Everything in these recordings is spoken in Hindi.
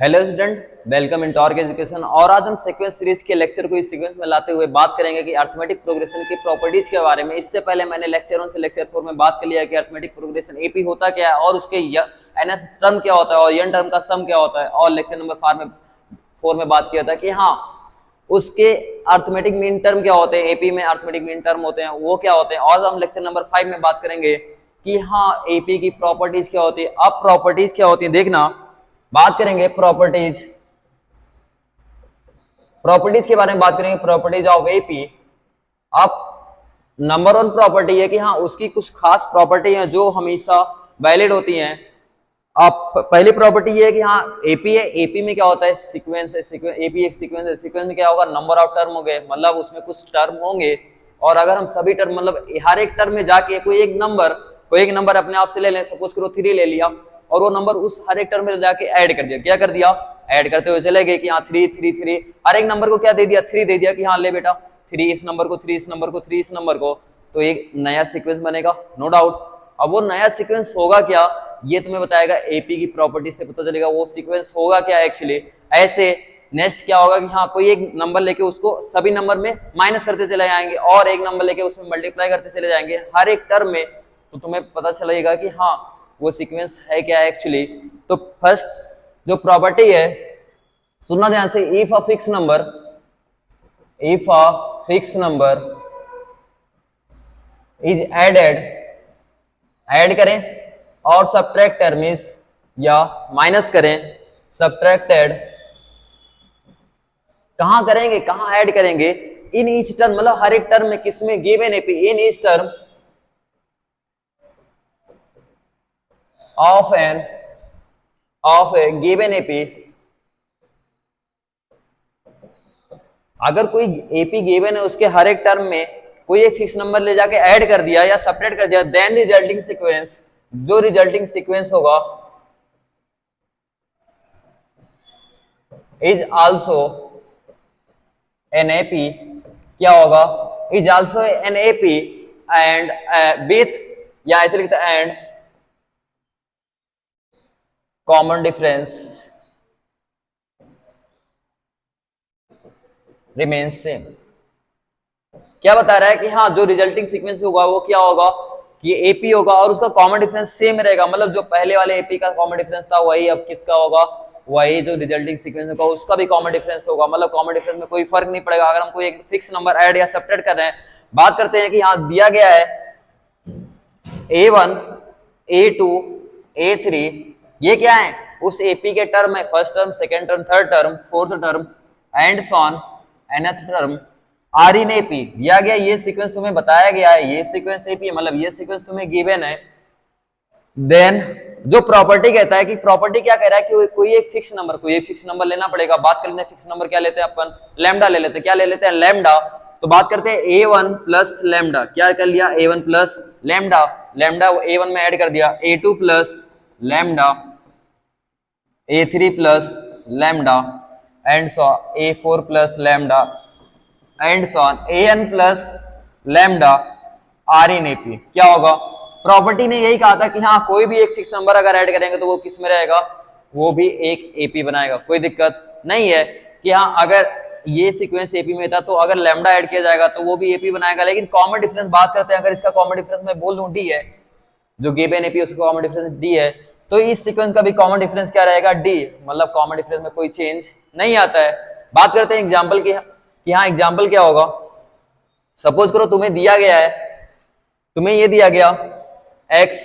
Hello student, welcome in torque education. और आज हम सीक्वेंस सीरीज के लेक्चर को इस सीक्वेंस में लाते हुए बात करेंगे कि अर्थमेटिक प्रोग्रेशन की प्रॉपर्टीज के बारे में। इससे पहले मैंने लेक्चर 1 से लेक्चर 4 में बात कर लिया कि अर्थमेटिक प्रोग्रेशन एपी होता क्या है और उसके एनएस टर्म क्या होता है और एन टर्म का सम क्या होता है। और लेक्चर नंबर 4 में बात किया था कि हाँ, उसके अर्थमेटिक मीन टर्म क्या होते हैं, एपी में अर्थमेटिक मीन टर्म होते हैं वो क्या होते हैं। और हम लेक्चर नंबर 5 में बात करेंगे कि हाँ, एपी की प्रॉपर्टीज क्या होती है। अब प्रॉपर्टीज क्या होती है देखना, बात करेंगे प्रॉपर्टीज के बारे में बात करेंगे, प्रॉपर्टीज ऑफ एपी। अब नंबर 1 प्रॉपर्टी है कि हाँ, उसकी कुछ खास प्रॉपर्टी है जो हमेशा वैलिड होती हैं। अब पहली प्रॉपर्टी ये है कि हाँ, एपी है, एपी में क्या होता है, सीक्वेंस है, एपी एक सीक्वेंस है। सीक्वेंस में क्या होगा, नंबर ऑफ टर्म हो गए, मतलब उसमें कुछ टर्म होंगे और अगर हम सभी टर्म मतलब हर एक टर्म में जाके कोई एक नंबर अपने आप से ले लें, सपोज करो 3 ले लिया और वो नंबर उस हर एक टर्म में जाके ऐड कर दिया। क्या कर दिया, ऐड करते हुए चले गए कि हाँ 3 3 3, हर एक नंबर को क्या दे दिया, 3 दे दिया कि हाँ ले बेटा 3 इस नंबर को, 3 इस नंबर को, 3 इस नंबर को, तो एक नया सीक्वेंस बनेगा, नो डाउट। अब वो नया सीक्वेंस होगा क्या, ये तुम्हें बताएगा एपी की प्रॉपर्टी से पता चलेगा वो सीक्वेंस होगा क्या एक्चुअली। ऐसे नेक्स्ट क्या होगा कि हाँ, कोई एक नंबर लेके उसको सभी नंबर में माइनस करते चले जाएंगे और एक नंबर लेके उसमें मल्टीप्लाई करते चले जाएंगे हर एक टर्म में, तो तुम्हें पता चलेगा कि हाँ वो सीक्वेंस है क्या एक्चुअली। तो फर्स्ट जो प्रॉपर्टी है, सुनना ध्यान से, if a fix number is add करें और सब्ट्रैक्ट टर्म इज, या माइनस करें, सब्ट्रैक्टेड, कहां करेंगे, कहां ऐड करेंगे, इन ईच टर्म, मतलब हर एक टर्म में, किसमें, given AP, in each term of A given AP. अगर कोई एपी गिवन है, उसके हर एक टर्म में कोई एक फिक्स नंबर ले जाके ऐड कर दिया या सेपरेट कर दिया, देन रिजल्टिंग सीक्वेंस, जो रिजल्टिंग सीक्वेंस होगा, इज आल्सो एन एपी, क्या होगा, is also an AP and with, या ऐसे लिखता है and common difference remains same. क्या बता रहा है कि हाँ, जो रिजल्टिंग सीक्वेंस होगा वो क्या होगा कि एपी होगा और उसका कॉमन डिफरेंस सेम रहेगा। मतलब जो पहले वाले एपी का कॉमन डिफरेंस था वही अब किसका होगा, वही जो रिजल्टिंग सीक्वेंस होगा उसका भी कॉमन डिफरेंस होगा। मतलब कॉमन डिफरेंस में कोई फर्क नहीं पड़ेगा अगर हम कोई एक फिक्स नंबर ऐड या सब्ट्रैक्ट कर रहे हैं। बात करते हैं कि यहाँ दिया गया है A1 A2 A3, ये क्या है, उस एपी के टर्म है, first term, second term, third term, fourth term and so on, nth term are in AP दिया गया। ये सीक्वेंस तुम्हें बताया गया है, ये सीक्वेंस एपी है, मतलब ये सीक्वेंस तुम्हें गिवन है। देन जो प्रॉपर्टी कहता है कि प्रॉपर्टी क्या कह रहा है कि कोई एक फिक्स नंबर लेना पड़ेगा। बात कर लेते हैं फिक्स नंबर, क्या लेते हैं अपन, लैम्डा ले लेते हैं। क्या ले लेते हैं, लैम्डा। तो बात करते हैं A1 प्लस लैम्डा, क्या कर लिया, A1 plus lambda, lambda A1 में ऐड कर दिया, A2 plus lambda, A3 plus lambda and so A4 plus lambda and so on an plus lambda are in AP. क्या होगा, प्रॉपर्टी ने यही कहा था कि हाँ, कोई भी एक फिक्स नंबर अगर ऐड करेंगे तो वो किस में रहेगा, वो भी एक एपी बनाएगा। कोई दिक्कत नहीं है कि हाँ, अगर ये सीक्वेंस एपी में था तो अगर लैम्डा ऐड किया जाएगा तो वो भी एपी बनाएगा। लेकिन कॉमन डिफरेंस बात करते हैं, अगर इसका कॉमन डिफरेंस मैं बोल दूं डी है, जो गिवन एपी उसका कॉमन डिफरेंस डी है, तो इस सीक्वेंस का भी कॉमन डिफरेंस क्या रहेगा, डी। मतलब कॉमन डिफरेंस में कोई चेंज नहीं आता है। बात करते हैं एग्जांपल की कि हाँ, एग्जांपल क्या होगा। सपोज करो तुम्हें दिया गया है, तुम्हें ये दिया गया x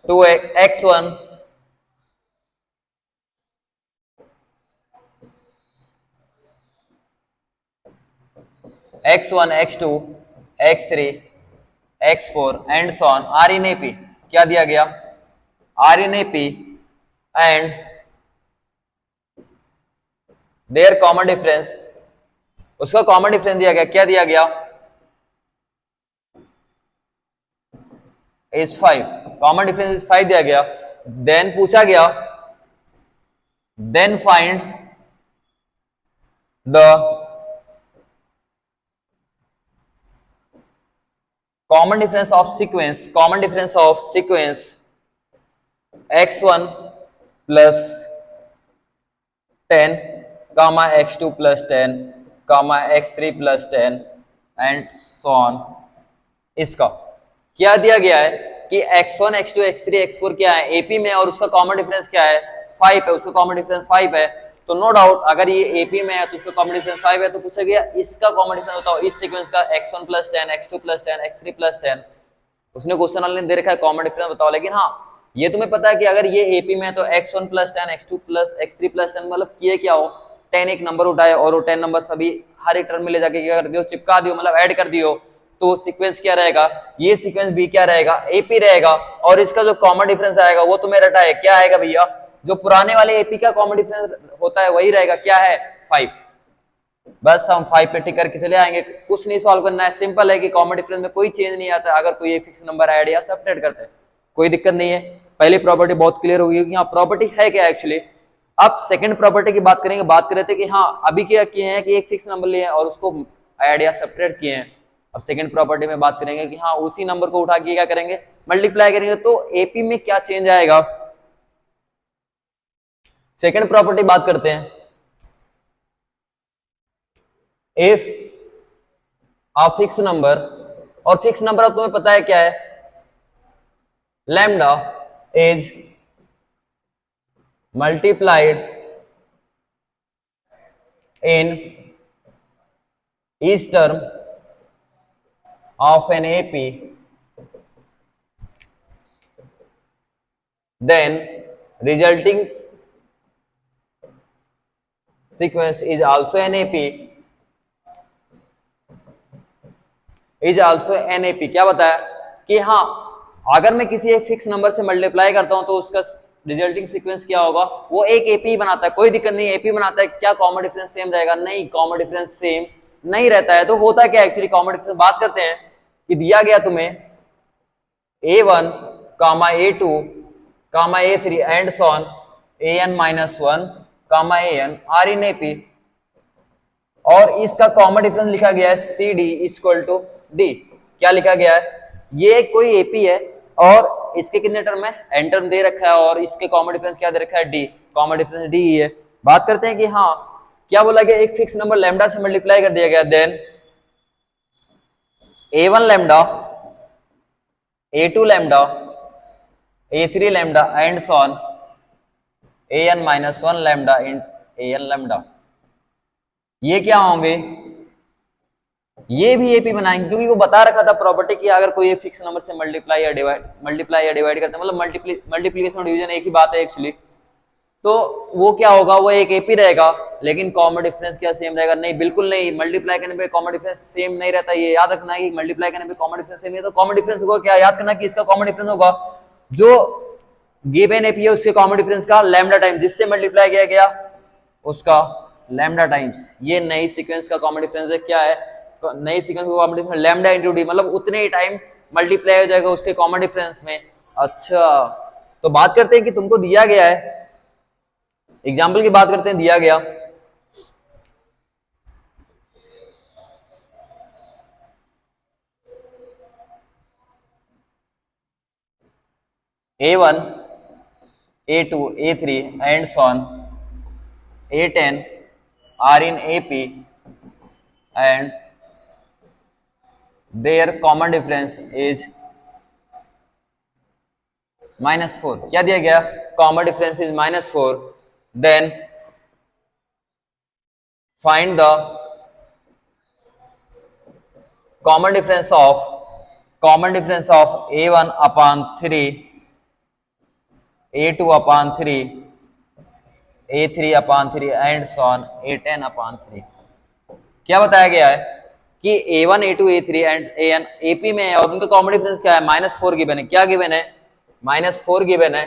to x1 x1 x2 x3 x4 and so on are in AP. क्या दिया गया, are in AP and their common difference, उसका कॉमन डिफरेंस दिया गया, क्या दिया गया, इज 5, कॉमन डिफरेंस इज 5 दिया गया। देन पूछा गया, then find the common difference of sequence x1 plus 10 comma x2 plus 10 comma x3 plus 10 and so on. इसका क्या दिया गया है कि x1 x2 x3 x4 क्या है एपी में, और उसका कॉमन डिफरेंस क्या है 5 है, उसका कॉमन डिफरेंस 5 है। तो नो डाउट अगर ये एपी में है तो इसका कॉमन डिफरेंस 5 है, तो पूछा गया इसका कॉमन डिफरेंस बताओ इस सीक्वेंस का x1 plus 10 x2 plus 10 x3 plus 10। उसने क्वेश्चन वाले ने दे रखा है कॉमन डिफरेंस बताओ, लेकिन हाँ ये तुम्हें पता है कि अगर ये एपी में है तो x1 plus 10 x2 plus x3 plus 10 मतलब किए क्या हो 10 एक नंबर उठाए और वो 10 नंबर सभी हर एक टर्म में ले जाके क्या कर दियो चिपका दियो, मतलब ऐड कर दियो, तो सीक्वेंस क्या रहेगा, ये सीक्वेंस भी क्या रहेगा एपी रहेगा। और इसका जो कॉमन डिफरेंस आएगा वो तुम्हें रटा है क्या आएगा भैया, जो पुराने वाले एपी का कॉमन डिफरेंस होता है वही रहेगा, क्या है 5। बस हम 5 पे टिक करके चले आएंगे, कुछ नहीं सॉल्व करना है, सिंपल है कि कॉमन डिफरेंस में कोई चेंज नहीं आता अगर कोई एक फिक्स नंबर ऐड या सब्ट्रैक्ट करते हैं, कोई दिक्कत नहीं है। पहली प्रॉपर्टी बहुत क्लियर होगी कि हाँ प्रॉपर्टी है क्या एक्चुअली। अब सेकंड प्रॉपर्टी की बात करेंगे, बात कर रहे थे कि हाँ अभी क्या किए हैं कि एक फिक्स नंबर लिए हैं और उसको ऐड या सब्ट्रैक्ट किए हैं। अब सेकंड प्रॉपर्टी में बात करेंगे कि हाँ उसी नंबर को उठा के क्या करेंगे मल्टीप्लाई करेंगे, तो एपी में क्या चेंज आएगा। सेकंड प्रॉपर्टी बात करते हैं, इफ अ फिक्स नंबर, और फिक्स नंबर अब तुम्हें पता है क्या है lambda is multiplied in each term of an AP, then resulting sequence is also an AP, is also an AP। क्या बताया कि हाँ अगर मैं किसी एक फिक्स नंबर से मल्टीप्लाई करता हूं तो उसका रिजल्टिंग सीक्वेंस क्या होगा, वो एक एपी बनाता है, कोई दिक्कत नहीं एपी बनाता है, क्या कॉमन डिफरेंस सेम रहेगा, नहीं कॉमन डिफरेंस सेम नहीं रहता है। तो होता क्या एक्चुअली कॉमन डिफरेंस बात करते हैं कि दिया गया तुम्हें a1 comma a2 comma a3 and so on an minus 1 comma an are in AP, और इसका कॉमन डिफरेंस लिखा गया है C D equal to D. क्या लिखा गया है, ये कोई एपी है और इसके कितने टर्म है एन टर्म दे रखा है और इसके कॉमन डिफरेंस क्या दे रखा है डी, कॉमन डिफरेंस डी ही है। बात करते हैं कि हाँ क्या बोला गया एक फिक्स नंबर लैम्डा से मल्टीप्लाई कर दिया गया, then a1 lambda a2 lambda a3 lambda and so on an minus 1 lambda in an lambda. ये क्या होंगे, ये भी एपी बनाएंगे क्योंकि वो बता रखा था प्रॉपर्टी की अगर कोई एक फिक्स नंबर से मल्टीप्लाई या डिवाइड करते हैं, मतलब मल्टीप्लिकेशन और डिवीजन एक ही बात है एक्चुअली, तो वो क्या होगा वो एक एपी रहेगा, लेकिन कॉमन डिफरेंस क्या सेम रहेगा, नहीं बिल्कुल नहीं, मल्टीप्लाई करने पे कॉमन डिफरेंस सेम नहीं रहता, ये याद रखना है कि मल्टीप्लाई करने पे कॉमन डिफरेंस सेम नहीं है। तो कॉमन डिफरेंस होगा क्या, याद करना कि इसका कॉमन डिफरेंस होगा जो गिवन एपी है उसके कॉमन डिफरेंस का लैम्डा टाइम जिससे मल्टीप्लाई किया गया उसका लैम्डा टाइम्स ये नई सीक्वेंस का कॉमन डिफरेंस है, क्या है नई सीक्वेंस का common difference lambda into D, मतलब उतने ही टाइम मल्टीप्लाई हो जाएगा उसके कॉमन डिफरेंस में। अच्छा तो बात करते हैं कि तुमको दिया गया है, एग्जाम्पल की बात करते हैं, दिया गया a1 a2 a3 and so on a10 are in AP and their common difference is -4। क्या दिया गया, common difference is -4, then find the common difference of a1 upon 3 a2 upon 3 a3 upon 3 and so on a10 upon 3। क्या बताया गया है कि a1 a2 a3 and an AP में है और उनका कॉमन डिफरेंस क्या है -4 गिवन है, क्या गिवन है -4 गिवन है।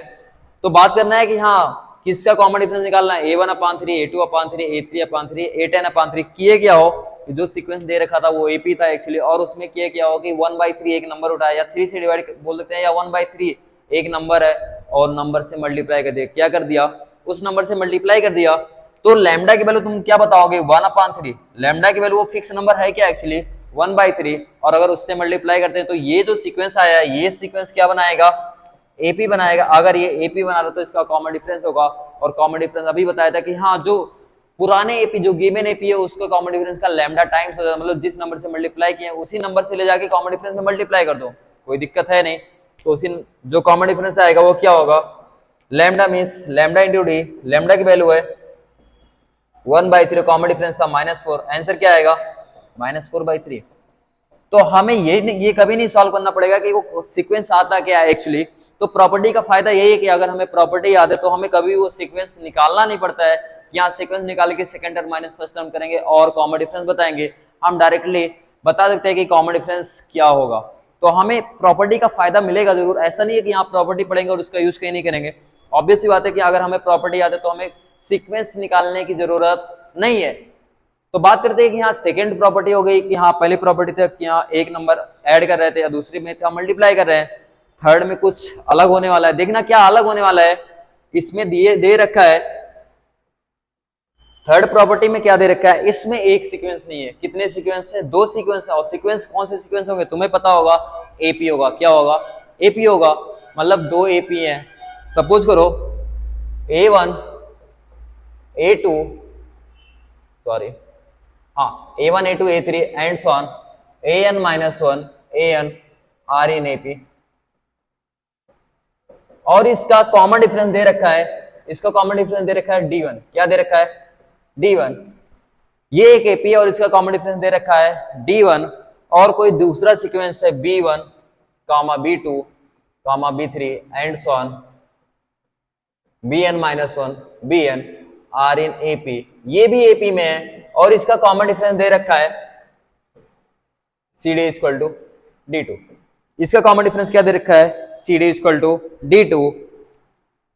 तो बात करना है कि हाँ किसका कॉमन डिफरेंस निकालना है, a1 upon 3 a2 upon 3 a3 upon 3 a10 upon 3। किए क्या हो जो सीक्वेंस दे रखा था वो AP था एक्चुअली, और उसमें किए क्या हो कि 1/3 एक नंबर उठाया या 3 से डिवाइड बोल देते हैं या 1/3 एक नंबर है और नंबर से मल्टीप्लाई कर दिया, क्या कर दिया उस नंबर से मल्टीप्लाई कर दिया। तो लैम्डा की वैल्यू तुम क्या बताओगे 1/3, लैम्डा की वैल्यू वो फिक्स नंबर है क्या एक्चुअली 1/3, और अगर उससे मल्टीप्लाई करते हैं तो ये जो सीक्वेंस आया है ये सीक्वेंस क्या बनाएगा एपी बनाएगा, अगर ये एपी बना रहा तो इसका कॉमन डिफरेंस होगा, और कॉमन डिफरेंस अभी बताया था कि हाँ जो पुराने एपी जो गिवन एपी है उसका कॉमन डिफरेंस का लैम्डा टाइम्स हो जाता है, मतलब जिस नंबर से मल्टीप्लाई किए उसी नंबर से ले जाके कॉमन डिफरेंस में मल्टीप्लाई कर दो, कोई दिक्कत है नहीं। तो उसी जो कॉमन डिफरेंस आएगा वो क्या होगा, lambda means lambda into D, lambda की वैल्यू है 1/3, कॉमन डिफरेंस था -4, आंसर क्या आएगा -4/3। तो हमें ये कभी नहीं सॉल्व करना पड़ेगा कि वो सीक्वेंस आता क्या है एक्चुअली। तो प्रॉपर्टी का फायदा यही है कि अगर हमें प्रॉपर्टी याद है तो हमें कभी वो सीक्वेंस निकालना नहीं पड़ता है, यहाँ सीक्वेंस निकाल के second term minus first term करेंगे और कॉमन डिफरेंस बताएंगे, हम डायरेक्टली बता सकते हैं कि कॉमन डिफरेंस क्या होगा। तो हमें प्रॉपर्टी का फायदा मिलेगा जरूर, ऐसा नहीं है कि यहाँ प्रॉपर्टी पढ़ेंगे और उसका यूज कहीं नहीं करेंगे। ऑब्वियस सी बात है कि अगर हमें प्रॉपर्टी याद है तो हमें सीक्वेंस निकालने की जरूरत नहीं है। तो बात करते हैं कि यहाँ सेकंड प्रॉपर्टी हो गई कि हाँ पहली प्रॉपर्टी तक यहाँ एक नंबर ऐड कर रहे थे या दूसरी में था मल्टीप्लाई कर रहे हैं, थर्ड में कुछ अलग होने वाला है। देखना क्या अलग होने वाला है, इसमें दे रखा है, थर्ड प्रॉपर्टी में क्या दे रखा है, इसमें एक सीक्वेंस नहीं है, कितने सीक्वेंस है, 2 सीक्वेंस है। और सीक्वेंस कौन से सीक्वेंस होंगे तुम्हें पता होगा, एपी होगा। क्या होगा, एपी होगा, मतलब 2 एपी है। सपोज करो A1 A2 सॉरी हाँ A1 A2 A3 and so on AN-1 AN are in AP, और इसका कॉमन डिफरेंस दे रखा है, इसका कॉमन डिफरेंस दे रखा है D1। क्या दे रखा है, D1। ये एक एपी है और इसका कॉमन डिफरेंस दे रखा है D1, और कोई दूसरा सीक्वेंस है B1, B2, B3 and so on Bn-1 Bn are in AP। ये भी AP में है और इसका कॉमन डिफरेंस दे रखा है CD इक्वल टू D2। इसका कॉमन डिफरेंस क्या दे रखा है, CD इक्वल टू D2।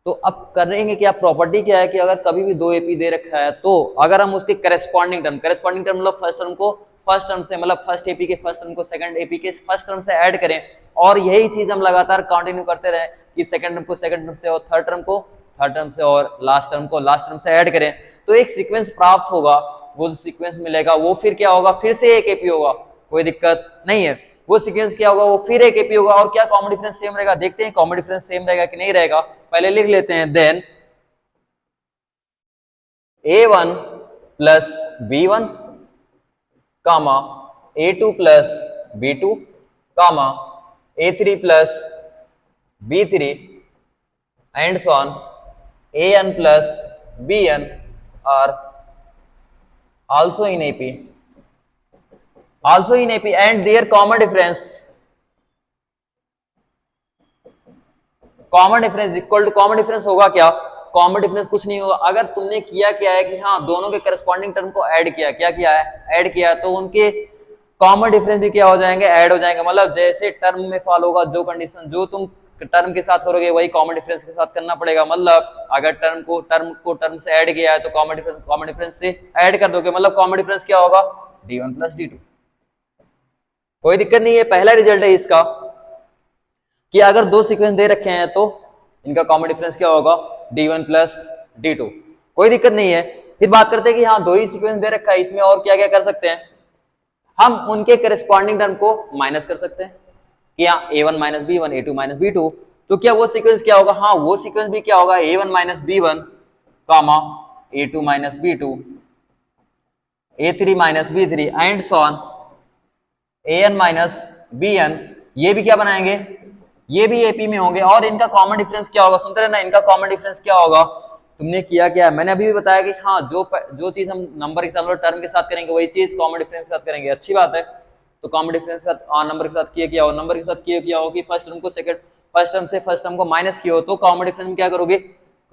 तो अब करेंगे क्या, प्रॉपर्टी क्या है कि अगर कभी भी 2 एपी दे रखा है तो अगर हम उसके करेस्पॉन्डिंग टर्म मतलब फर्स्ट टर्म को फर्स्ट टर्म से, मतलब फर्स्ट एपी के फर्स्ट टर्म को सेकंड एपी के फर्स्ट टर्म से ऐड करें, और यही चीज हम लगातार कंटिन्यू करते रहे कि सेकंड टर्म को सेकंड टर्म से और थर्ड टर्म को थर्ड टर्म से और लास्ट टर्म को लास्ट टर्म से ऐड करें, तो एक सीक्वेंस प्राप्त होगा। वो जो सीक्वेंस मिलेगा वो फिर क्या होगा, फिर से एक एपी होगा, कोई दिक्कत नहीं है। वो सीक्वेंस क्या होगा, वो फिर एक एपी होगा, और क्या कॉमन डिफरेंस सेम रहेगा, देखते हैं कॉमन डिफरेंस सेम रहेगा कि नहीं रहेगा। पहले लिख लेते हैं, then A1 plus B1 comma A2 plus B2 comma A3 plus B3 and so on AN plus BN are also in AP and their common difference equal to common difference होगा क्या, कॉमन डिफरेंस कुछ नहीं होगा। अगर तुमने किया क्या है कि हाँ दोनों के करस्पॉन्डिंग टर्म को ऐड किया, क्या किया है, ऐड किया, तो उनके कॉमन डिफरेंस भी क्या हो जाएंगे, ऐड हो जाएंगे। मतलब जैसे टर्म में फॉलो होगा जो कंडीशन जो तुम टर्म के साथ करोगे वही कॉमन डिफरेंस के साथ करना पड़ेगा। मतलब अगर टर्म से ऐड किया है तो कॉमन डिफरेंस से ऐड कर दोगे, मतलब कॉमन डिफरेंस क्या होगा, D1 प्लस D2। कोई दिक्कत नहीं है, पहला रिजल्ट है इसका कि अगर 2 सीक्वेंस दे रखे हैं तो इनका कॉमन डिफरेंस क्या होगा, D1 प्लस D2। कोई दिक्कत नहीं है। फिर बात करते हैं कि हाँ 2 ही सीक्वेंस दे रखा है, इसमें और क्या क्या कर सकते हैं, हम उनके करस्पॉन्डिंग टर्म को माइनस कर सकते हैं कि हाँ A1 minus B1 A2 minus B2। तो क्या वो सीक्वेंस क्या होगा, हाँ वो सीक्वेंस भी क्या होगा, A1 minus B1 comma A2 minus B2 A3 minus B3 and so on AN minus BN। ये भी क्या बनाएंगे, ये भी AP में होंगे, और इनका कॉमन डिफरेंस क्या होगा, सुनते रहना, इनका कॉमन डिफरेंस क्या होगा, तुमने किया क्या है, मैंने अभी भी बताया कि हाँ जो चीज हम नंबर के साथ मतलब टर्म के साथ करेंगे वही चीज कॉमन डिफरेंस के साथ करेंगे। अच्छी बात है। तो कॉमन डिफरेंस के साथ नंबर के साथ किया हो, नंबर के साथ किया हो कि फर्स्ट टर्म से फर्स्ट टर्म को माइनस किया हो, तो कॉमन डिफरेंस में क्या करोगे,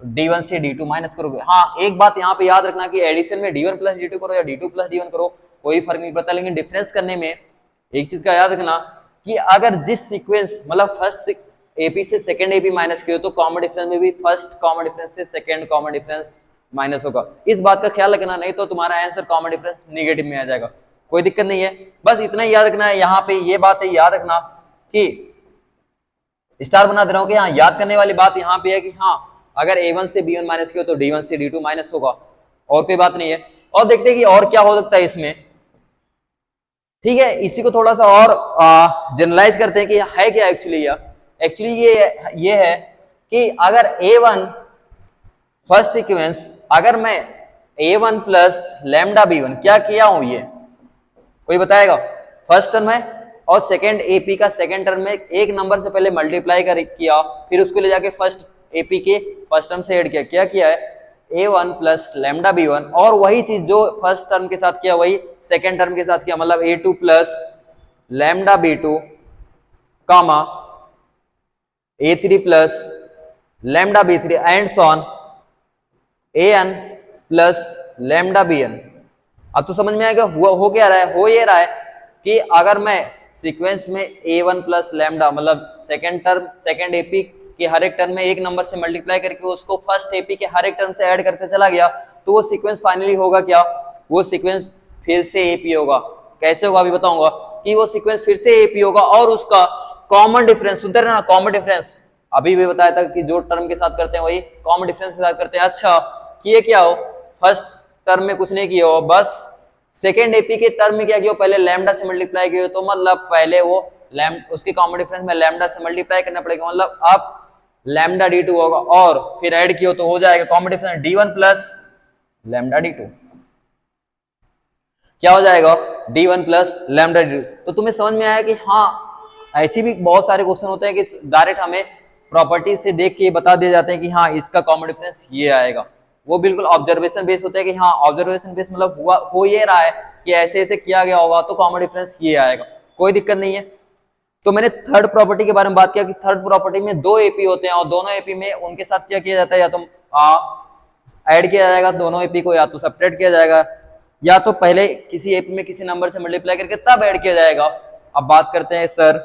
D1 से D2 माइनस करोगे। हाँ एक बात यहाँ पे याद रखना कि एडिशन में D1 प्लस D2 करो या D2 प्लस D1 करो, कोई फर्क नहीं पड़ता, लेकिन डिफरेंस करने में एक चीज का याद रखना कि अगर जिस सीक्वेंस मतलब फर्स्ट एपी से सेकंड एपी माइनस किया तो कॉमन डिफरेंस में भी फर्स्ट कॉमन डिफरेंस से सेकंड कॉमन डिफरेंस माइनस होगा। इस बात का ख्याल रखना, नहीं तो तुम्हारा आंसर कॉमन डिफरेंस नेगेटिव में आ जाएगा। कोई दिक्कत नहीं है, बस इतना ही याद रखना है। यहाँ पे ये बात है याद रखना कि स्टार बना दे रहा हूं कि हाँ याद करने वाली बात यहाँ पे है कि हाँ अगर A1 से B1 माइनस किया तो D1 से D2 माइनस होगा, और कोई बात नहीं है। और देखते हैं कि और क्या हो सकता है इसमें, ठीक है। इसी को थोड़ा सा और जनरलाइज करते हैं कि है क्या एक्चुअली यह, एक्चुअली ये है कि अगर A1 फर्स्ट सीक्वेंस, अगर मैं A1 प्लस लैम्डा B1 क्या किया हूं, ये कोई बताएगा? फर्स्ट टर्म है और सेकंड एपी का सेकंड टर्म में एक नंबर से पहले मल्टीप्लाई किया, फिर उसको ले जाके फर्स्ट एपी के फर्स्ट टर्म से ऐड किया। क्या किया है? A1 प्लस लैम्डा B1, और वही चीज जो फर्स्ट टर्म के साथ किया वही सेकंड टर्म के साथ किया, मतलब A2 plus lambda B2 comma A3 plus lambda B3 and so on AN plus lambda BN। अब तो समझ में आएगा हो क्या रहा है? हो ये रहा है कि अगर मैं सीक्वेंस में A1 प्लस लैम्डा, मतलब सेकंड टर्म सेकंड एपी के हर एक टर्म में एक नंबर से मल्टीप्लाई करके उसको फर्स्ट एपी के हर एक टर्म से ऐड करते चला गया, तो वो सीक्वेंस फाइनली होगा क्या? वो सीक्वेंस फिर से एपी होगा। कैसे होगा अभी बताऊंगा कि वो सीक्वेंस फिर से एपी होगा, और उसका कॉमन डिफरेंस, सुनते रहना, कॉमन डिफरेंस अभी भी बताया था कि जो टर्म के साथ करते हैं वही कॉमन डिफरेंस के साथ करते हैं। अच्छा, किए क्या हो? फर्स्ट टर्म में कुछ नहीं किया हो, बस सेकेंड एपी के टर्म में क्या किया? पहले लैम्डा से मल्टीप्लाई किया, तो मतलब पहले वो उसके कॉमन डिफरेंस में लैम्डा से मल्टीप्लाई करना पड़ेगा, मतलब अब लैम्डा D2 होगा, और फिर ऐड किया तो हो जाएगा common difference D1 plus lambda D2। क्या हो जाएगा? D1 plus lambda D2। तो तुम्हें समझ में आया कि हाँ, ऐसी भी बहुत सारे क्वेश्चन होते हैं कि डायरेक्ट हमें प्रॉपर्टी से देख के बता दिए जाते हैं कि हाँ इसका कॉमन डिफरेंस ये आएगा। वो बिल्कुल ऑब्जर्वेशन बेस होते हैं कि हाँ ऑब्जर्वेशन बेस मतलब हुआ हो ये रहा है कि ऐसे ऐसे किया गया होगा तो कॉमन डिफरेंस ये आएगा, कोई दिक्कत नहीं है। तो मैंने थर्ड प्रॉपर्टी के बारे में बात किया कि थर्ड प्रॉपर्टी में दो एपी होते हैं, और दोनों एपी में उनके साथ क्या किया जाता है? या तो ऐड किया जाएगा दोनों एपी को, या तो सेपरेट किया जाएगा, या तो पहले किसी एपी में किसी नंबर से मल्टीप्लाई करके तब ऐड किया जाएगा। अब बात करते हैं सर,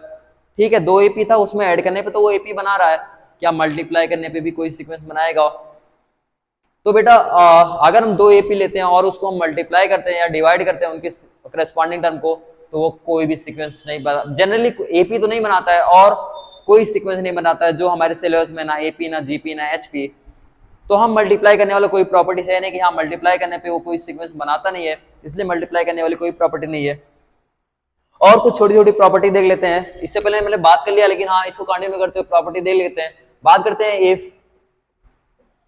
ठीक है, दो एपी था, उसमें ऐड करने पे तो वो एपी बना रहा है, क्या मल्टीप्लाई करने पे भी कोई सीक्वेंस बनाएगा? तो बेटा अगर हम दो एपी लेते हैं और उसको हम मल्टीप्लाई करते हैं या डिवाइड करते हैं उनके करस्पॉन्डिंग टर्म को, तो वो कोई भी सीक्वेंस नहीं बना, जनरली एपी तो नहीं बनाता है, और कोई सीक्वेंस नहीं बनाता है जो हमारे सिलेबस में ना एपी ना जीपी ना एचपी। तो हम मल्टीप्लाई करने वाला कोई प्रॉपर्टी है नहीं कि हाँ मल्टीप्लाई करने पे वो कोई सीक्वेंस बनाता नहीं है, इसलिए मल्टीप्लाई करने वाली कोई प्रॉपर्टी नहीं है। और कुछ छोटी छोटी प्रॉपर्टी देख लेते हैं, इससे पहले मैंने बात कर लिया, लेकिन हाँ इसको कंटिन्यू करते हुए प्रॉपर्टी देख लेते हैं। बात करते हैं if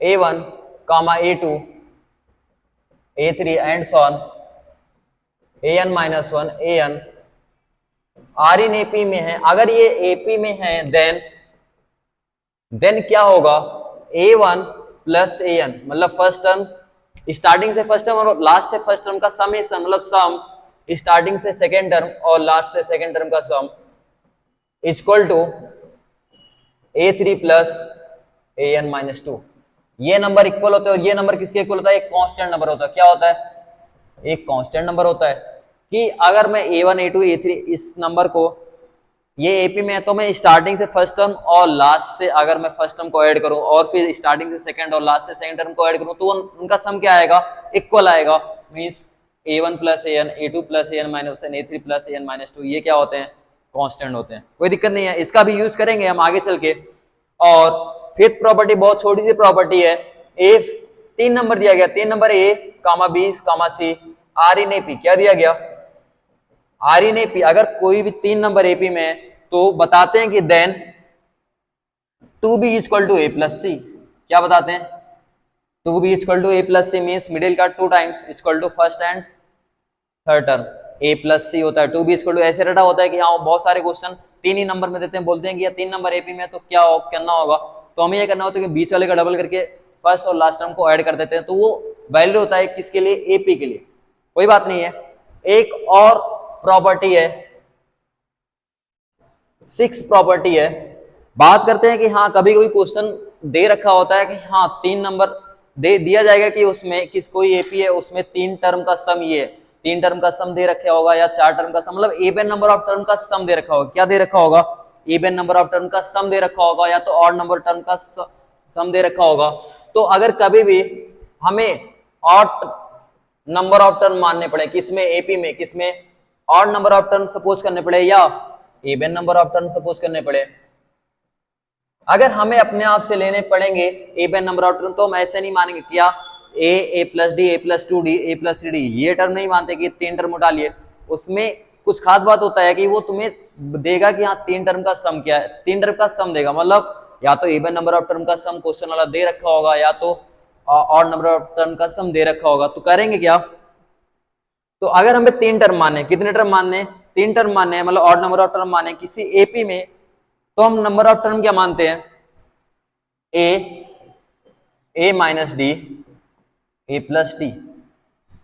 A1, A2, A3 and so on AN-1 AN are in AP में है, अगर ये एपी में है देन क्या होगा? A1 प्लस AN, मतलब फर्स्ट टर्म स्टार्टिंग से फर्स्ट टर्म और लास्ट से फर्स्ट टर्म का समेशन, मतलब सम स्टार्टिंग से सेकेंड टर्म और लास्ट से सेकेंड टर्म का sum equal to A3 plus AN-2। ये नंबर इक्वल होते हैं, और ये नंबर किसके इक्वल होता है? एक कांस्टेंट नंबर होता है। क्या होता है? एक कांस्टेंट नंबर होता है कि अगर मैं A1 A2 A3 इस नंबर को, ये एपी में है तो मैं स्टार्टिंग से फर्स्ट टर्म और लास्ट से अगर मैं फर्स्ट टर्म को ऐड करूं और फिर स्टार्टिंग से सेकंड और लास्ट से सेकंड टर्म को ऐड करूं, तो उनका सम क्या आएगा? इक्वल आएगा। मींस A1 प्लस AN, A2 plus AN-1, A3 plus AN-2, ये क्या होते हैं? कांस्टेंट होते हैं। कोई दिक्कत नहीं है, इसका भी यूज करेंगे हम आगे चल के। और फिफ्थ प्रॉपर्टी बहुत छोटी सी प्रॉपर्टी है, इफ तीन नंबर दिया गया, तीन number A, B, C are in AP, क्या दिया गया? आर इन एपी, अगर कोई भी तीन नंबर एपी में है तो बताते हैं कि then 2B equal to A plus C. क्या बताते हैं? 2B equal to A plus C means middle का 2 times equal to first and third term A plus C होता है। 2B इक्वल टू ऐसे रटा होता है कि हाँ बहुत सारे क्वेश्चन तीन ही नंबर में देते हैं, बोलते हैं कि या तीन नंबर एपी में तो क्या करना होगा, तो हमें ये करना होता है कि बीच वाले का डबल करके फर्स्ट और लास्ट टर्म को ऐड कर देते हैं, तो वो वैल्यू होता है किसके लिए? एपी के लिए। कोई बात नहीं है। एक और प्रॉपर्टी है, 6 प्रॉपर्टी है। बात करते हैं कि हाँ कभी कभी क्वेश्चन दे रखा होता है कि हाँ तीन नंबर दे दिया जाएगा कि उसमें किस कोई एपी है, उसमें तीन टर्म का सम ये है, तीन टर्म का सम दे रखा होगा या चार टर्म का सम, मतलब इवन नंबर ऑफ टर्म का सम दे रखा होगा। क्या दे रखा होगा? इवन नंबर ऑफ टर्म का सम दे रखा होगा, या तो ऑड नंबर टर्म का सम दे रखा होगा। तो अगर कभी भी हमें ऑड नंबर ऑफ टर्म मानने पड़े, किसमें? एपी में, किसमें? Odd number of term suppose करने पड़े या even number of term suppose करने पड़े, अगर हमें अपने आप से लेने पड़ेंगे इवन नंबर ऑफ टर्म, तो हम ऐसे नहीं मानेंगे क्या A plus D, A plus 2D, A plus 3D, ये टर्म नहीं मानते कि तीन टर्म उठा लिए। उसमें कुछ खास बात होता है कि वो तुम्हें देगा कि हाँ 3 टर्म का सम क्या है, 3 टर्म का सम देगा, मतलब या तो इवन नंबर ऑफ टर्म का सम क्वेश्चन वाला दे रखा होगा या तो ऑड नंबर ऑफ टर्म का सम दे रखा होगा। तो करेंगे क्या, तो अगर हमें 3 टर्म मानने, कितने टर्म मानने, 3 टर्म मानने, मतलब ऑड नंबर ऑफ टर्म माने किसी एपी में, तो हम नंबर ऑफ टर्म क्या मानते हैं, ए माइनस डी, ए प्लस डी।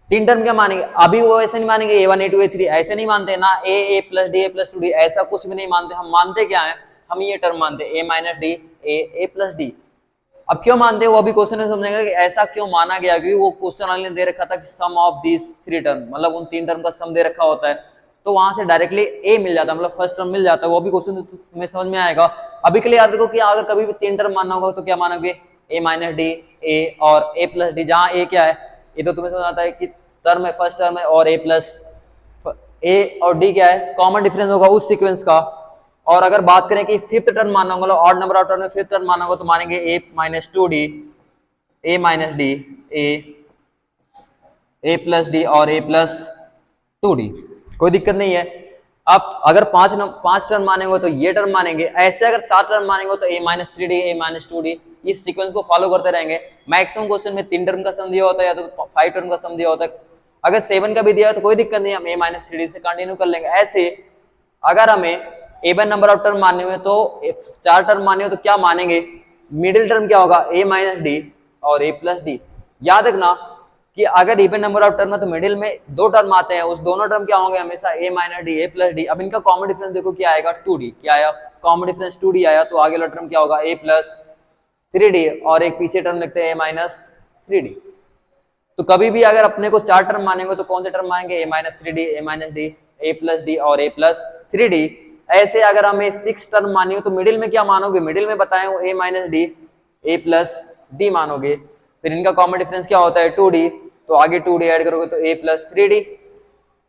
3 टर्म क्या मानेंगे, अभी वो ऐसे नहीं मानेंगे A1 A2 A3, ऐसे नहीं मानते ना, ए प्लस डी, ए प्लस 2D, ऐसा कुछ भी नहीं मानते। हम मानते क्या है, हम ये टर्म मानते हैं, ए माइनस डी, ए प्लस डी। अब क्यों मानते हैं वो अभी क्वेश्चन में समझेंगे कि ऐसा क्यों माना गया, क्योंकि वो क्वेश्चन वाले ने दे रखा था कि सम ऑफ दीस 3 टर्म, मतलब उन 3 टर्म का सम दे रखा होता है, तो वहां से डायरेक्टली ए मिल जाता है, मतलब फर्स्ट टर्म मिल जाता है। वो भी क्वेश्चन में समझ में आएगा। अभी के लिए याद रखो कि अगर कभी भी 3 टर्म मानना होगा तो क्या मानोगे, ए माइनस डी, ए और ए प्लस डी, जहां ए क्या है, ये तो तुम्हें समझ आता है कि टर्म है, फर्स्ट टर्म है, और ए प्लस, ए और डी क्या है, कॉमन डिफरेंस होगा उस सीक्वेंस का। और अगर बात करें कि फिफ्थ टर्म मानना होगा, ऑड नंबर ऑफ टर्म में फिफ्थ टर्म मानना होगा, तो मानेंगे ए माइनस 2D, ए माइनस डी, ए प्लस डी और ए प्लस 2D, कोई दिक्कत नहीं है। अब अगर 5 टर्म मानेंगे तो ये टर्म मानेंगे, ऐसे अगर 7 टर्म मानेंगे तो ए माइनस 3D, ए माइनस 2D, इस सीक्वेंस को फॉलो करते रहेंगे। मैक्सिमम क्वेश्चन में 3 टर्म का सम दिया होता है या तो 5 टर्म का सम दिया होता है। अगर 7 का भी दिया है तो कोई दिक्कत नहीं, हम ए माइनस 3D से कंटिन्यू कर लेंगे। ऐसे अगर हमें एवन नंबर ऑफ टर्म मानने हुए तो 4 टर्म माने हो तो क्या मानेंगे, मिडिल टर्म क्या होगा, ए माइनस डी और ए प्लस डी। याद रखना कि अगर इवन नंबर ऑफ टर्म है तो मिडिल में 2 टर्म आते हैं, उस दोनों टर्म क्या होंगे हमेशा, ए माइनस डी, ए प्लस डी। अब इनका कॉमन डिफरेंस देखो क्या आएगा, 2D, क्या आया, कॉमन डिफरेंस 2D आया, तो आगे वाला टर्म क्या होगा, ए प्लस 3D, और एक पीछे टर्म लिखते हैं ए माइनस 3D। तो कभी भी अगर अपने को 4 टर्म मानेंगे तो कौन से टर्म मानेंगे, ए माइनस 3D, ए माइनस डी, ए प्लस डी और ए प्लस 3D। ऐसे अगर हमें 6 टर्म मानी हो तो मिडिल में क्या मानोगे, मिडिल में बताए हो ए माइनस डी, ए प्लस डी मानोगे। फिर इनका कॉमन डिफरेंस क्या होता है, 2D, तो आगे 2D ऐड करोगे तो ए प्लस 3D,